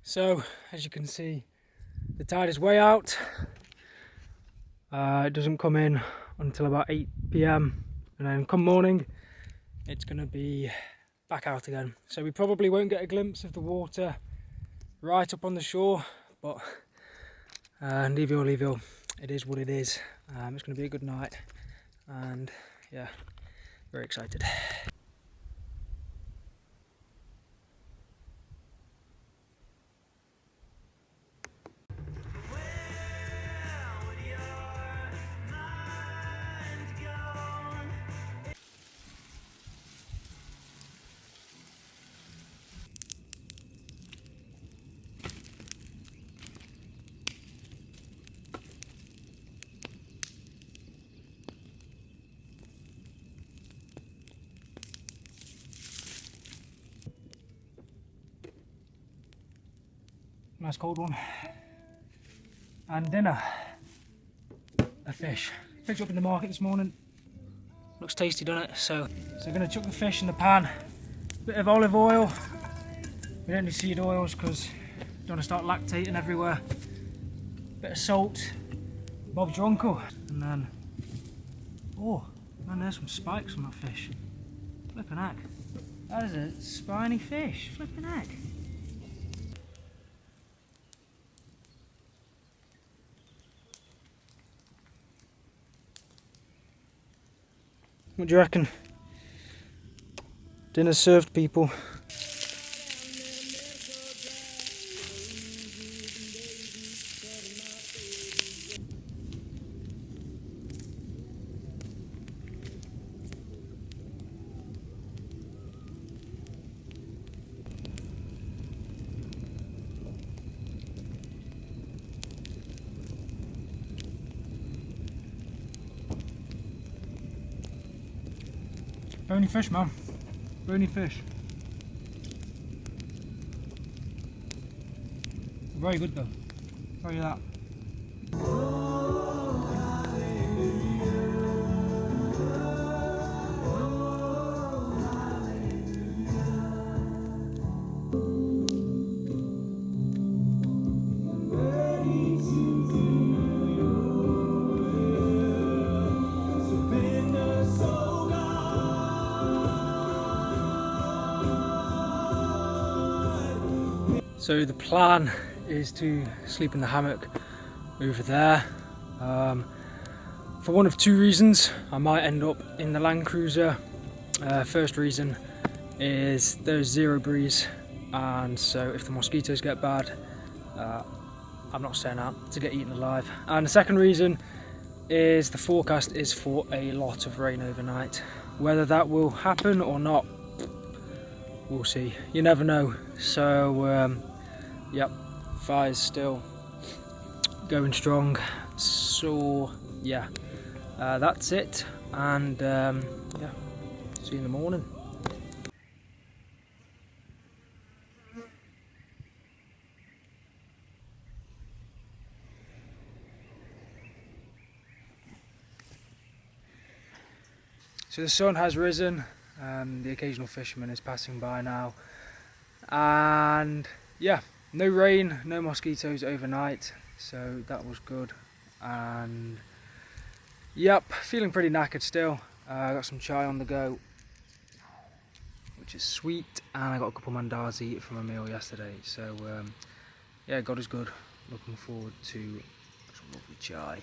So, as you can see, the tide is way out. It doesn't come in until about 8 p.m. and then come morning, it's going to be back out again. So we probably won't get a glimpse of the water right up on the shore, but leave it is what it is. It's going to be a good night, and yeah, very excited. Nice cold one. And dinner, a fish. Picked up in the market this morning. Looks tasty, doesn't it? So we're going to chuck the fish in the pan. Bit of olive oil. We don't need seed oils because we don't want to start lactating everywhere. Bit of salt. Bob's your uncle. And then, oh man, there's some spikes on that fish. Flippin' heck. That is a spiny fish. Flippin' heck. What do you reckon? Dinner's served, people. Bony fish, man. Bony fish. Very good though. Tell you that. So the plan is to sleep in the hammock over there. For one of two reasons, I might end up in the Land Cruiser. First reason is there's zero breeze, and so if the mosquitoes get bad, I'm not staying out to get eaten alive. And the second reason is the forecast is for a lot of rain overnight. Whether that will happen or not, we'll see. You never know. So yep, fire's still going strong. So yeah, that's it, and yeah, see you in the morning. So the sun has risen, the occasional fisherman is passing by now, and yeah, no rain, no mosquitoes overnight, so that was good. And yep, feeling pretty knackered still. I got some chai on the go, which is sweet, and I got a couple mandazi from a meal yesterday, so yeah, God is good. Looking forward to some lovely chai.